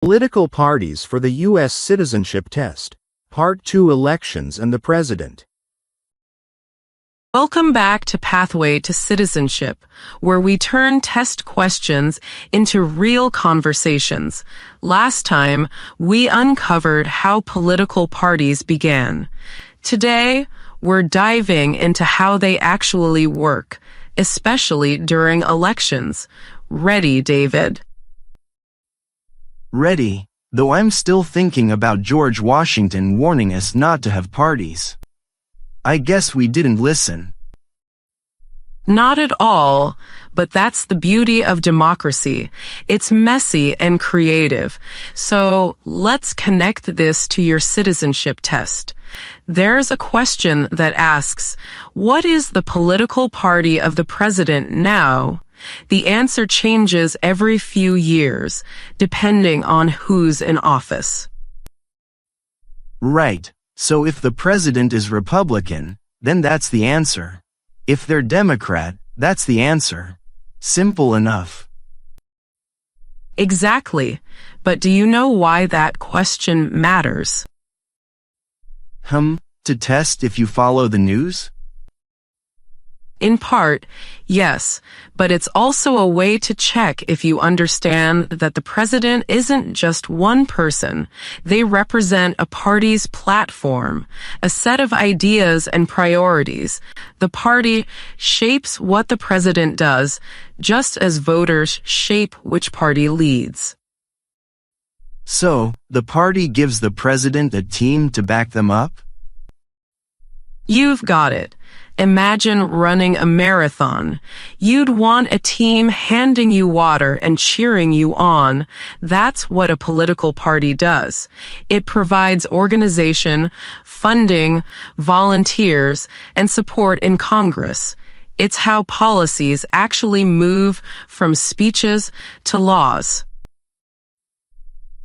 Political parties for the U.S. Citizenship Test, Part 2 Elections and the President. Welcome back to Pathway to Citizenship, where we turn test questions into real conversations. Last time, we uncovered how political parties began. Today, we're diving into how they actually work, especially during elections. Ready, David? Ready, though I'm still thinking about George Washington warning us not to have parties. I guess we didn't listen. Not at all, but that's the beauty of democracy. It's messy and creative. So let's connect this to your citizenship test. There's a question that asks, what is the political party of the president now? The answer changes every few years, depending on who's in office. Right, so if the president is Republican, then that's the answer. If they're Democrat, that's the answer. Simple enough. Exactly, but do you know why that question matters? To test if you follow the news? In part, yes, but it's also a way to check if you understand that the president isn't just one person. They represent a party's platform, a set of ideas and priorities. The party shapes what the president does, just as voters shape which party leads. So, the party gives the president a team to back them up? You've got it. Imagine running a marathon. You'd want a team handing you water and cheering you on. That's what a political party does. It provides organization, funding, volunteers, and support in Congress. It's how policies actually move from speeches to laws.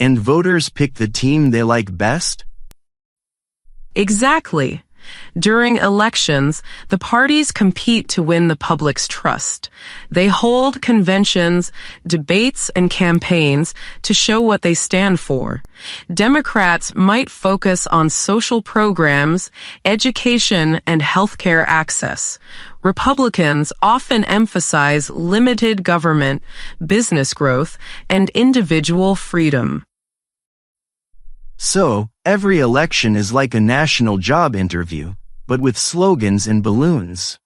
And voters pick the team they like best? Exactly. During elections, the parties compete to win the public's trust. They hold conventions, debates, and campaigns to show what they stand for. Democrats might focus on social programs, education, and healthcare access. Republicans often emphasize limited government, business growth, and individual freedom. So, every election is like a national job interview, but with slogans and balloons.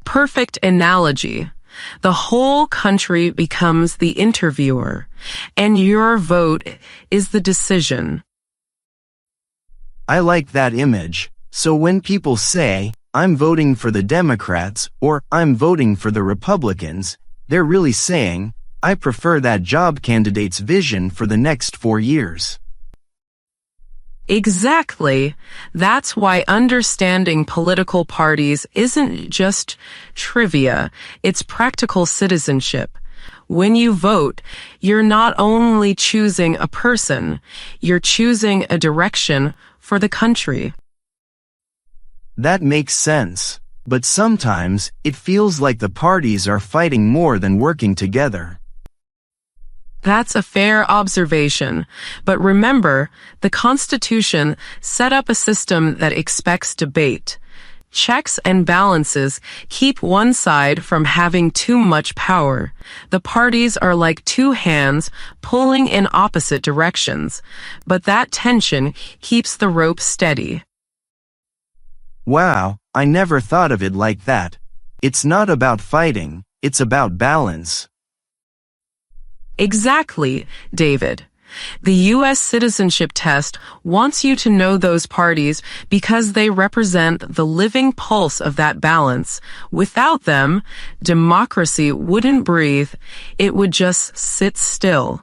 Perfect analogy. The whole country becomes the interviewer, and your vote is the decision. I like that image. So when people say, I'm voting for the Democrats, or I'm voting for the Republicans, they're really saying, I prefer that job candidate's vision for the next 4 years. Exactly. That's why understanding political parties isn't just trivia, it's practical citizenship. When you vote, you're not only choosing a person, you're choosing a direction for the country. That makes sense, but sometimes it feels like the parties are fighting more than working together. That's a fair observation, but remember, the Constitution set up a system that expects debate. Checks and balances keep one side from having too much power. The parties are like two hands pulling in opposite directions, but that tension keeps the rope steady. Wow, I never thought of it like that. It's not about fighting, it's about balance. Exactly, David. The U.S. Citizenship Test wants you to know those parties because they represent the living pulse of that balance. Without them, democracy wouldn't breathe. It would just sit still.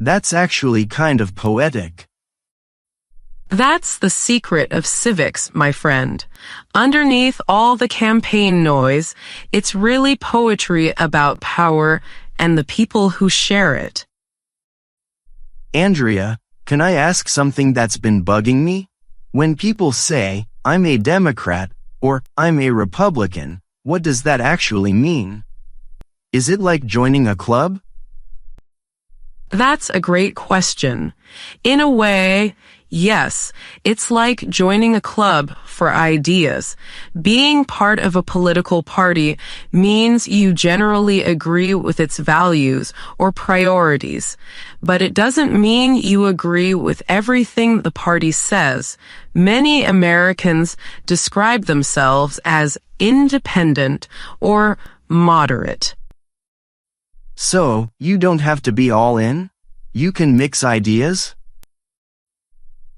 That's actually kind of poetic. That's the secret of civics, my friend. Underneath all the campaign noise, it's really poetry about power and the people who share it. Andrea, can I ask something that's been bugging me? When people say, I'm a Democrat, or I'm a Republican, what does that actually mean? Is it like joining a club? That's a great question. In a way, yes, it's like joining a club for ideas. Being part of a political party means you generally agree with its values or priorities, but it doesn't mean you agree with everything the party says. Many Americans describe themselves as independent or moderate. So, you don't have to be all in? You can mix ideas?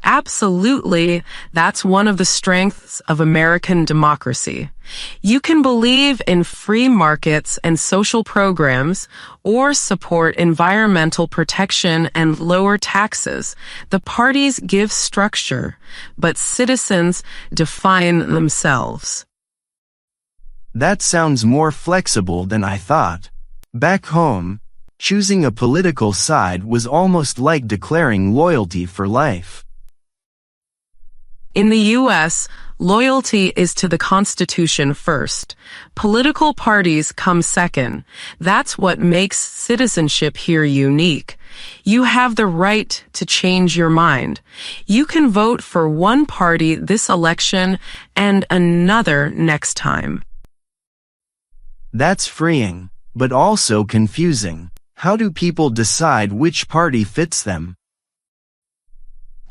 Absolutely, that's one of the strengths of American democracy. You can believe in free markets and social programs, or support environmental protection and lower taxes. The parties give structure, but citizens define themselves. That sounds more flexible than I thought. Back home, choosing a political side was almost like declaring loyalty for life. In the U.S., loyalty is to the Constitution first. Political parties come second. That's what makes citizenship here unique. You have the right to change your mind. You can vote for one party this election and another next time. That's freeing, but also confusing. How do people decide which party fits them?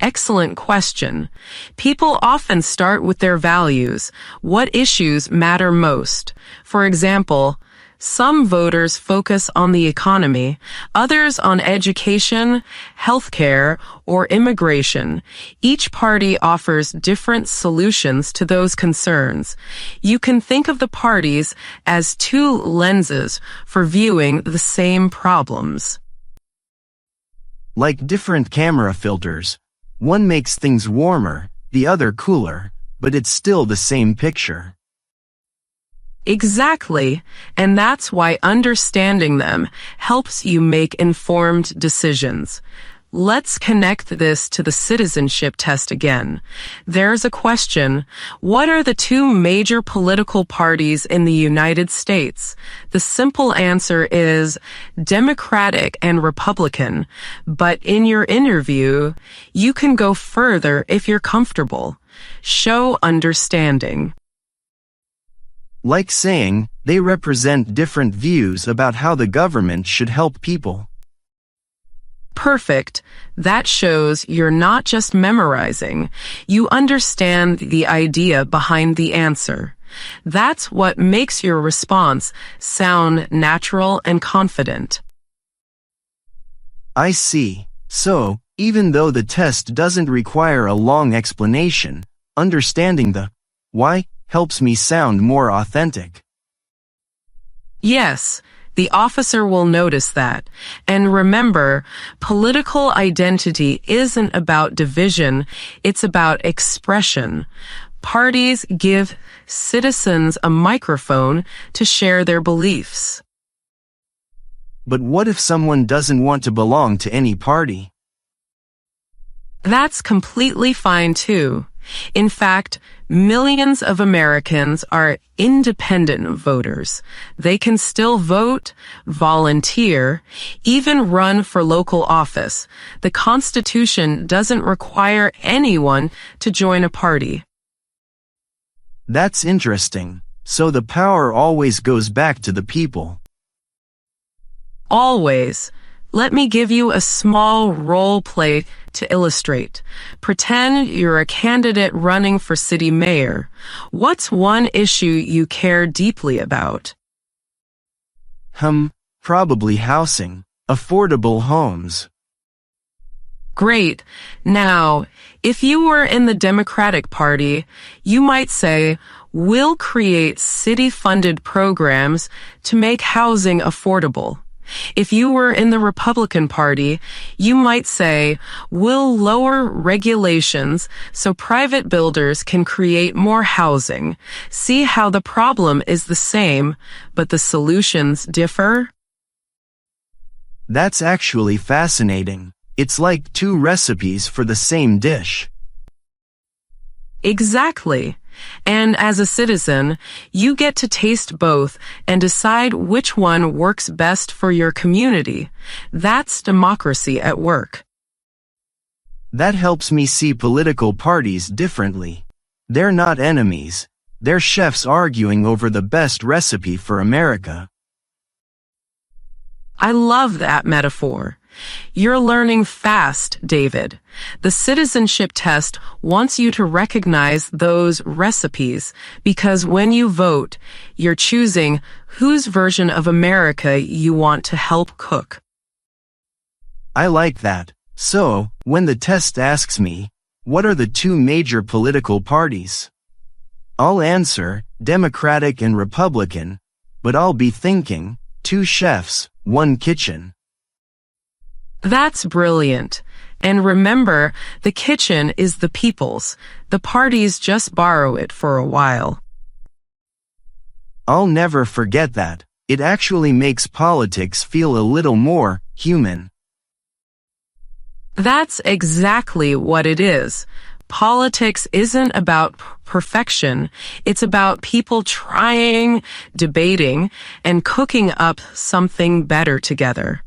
Excellent question. People often start with their values. What issues matter most? For example, some voters focus on the economy, others on education, healthcare, or immigration. Each party offers different solutions to those concerns. You can think of the parties as two lenses for viewing the same problems. Like different camera filters. One makes things warmer, the other cooler, but it's still the same picture. Exactly, and that's why understanding them helps you make informed decisions. Let's connect this to the citizenship test again. There's a question: what are the two major political parties in the United States? The simple answer is Democratic and Republican, but in your interview, you can go further if you're comfortable. Show understanding. Like saying, they represent different views about how the government should help people. Perfect. That shows you're not just memorizing. You understand the idea behind the answer. That's what makes your response sound natural and confident. I see. So, even though the test doesn't require a long explanation, understanding the why helps me sound more authentic. Yes, the officer will notice that. And remember, political identity isn't about division, it's about expression. Parties give citizens a microphone to share their beliefs. But what if someone doesn't want to belong to any party? That's completely fine too. In fact, millions of Americans are independent voters. They can still vote, volunteer, even run for local office. The Constitution doesn't require anyone to join a party. That's interesting. So the power always goes back to the people. Always. Let me give you a small role play to illustrate. Pretend you're a candidate running for city mayor. What's one issue you care deeply about? Probably housing. Affordable homes. Great. Now, if you were in the Democratic Party, you might say, we'll create city-funded programs to make housing affordable. If you were in the Republican Party, you might say, we'll lower regulations so private builders can create more housing. See how the problem is the same, but the solutions differ? That's actually fascinating. It's like two recipes for the same dish. Exactly. And as a citizen, you get to taste both and decide which one works best for your community. That's democracy at work. That helps me see political parties differently. They're not enemies. They're chefs arguing over the best recipe for America. I love that metaphor. You're learning fast, David. The citizenship test wants you to recognize those recipes because when you vote, you're choosing whose version of America you want to help cook. I like that. So, when the test asks me, what are the two major political parties? I'll answer, Democratic and Republican, but I'll be thinking, two chefs, one kitchen. That's brilliant. And remember, the kitchen is the people's. The parties just borrow it for a while. I'll never forget that. It actually makes politics feel a little more human. That's exactly what it is. Politics isn't about perfection. It's about people trying, debating, and cooking up something better together.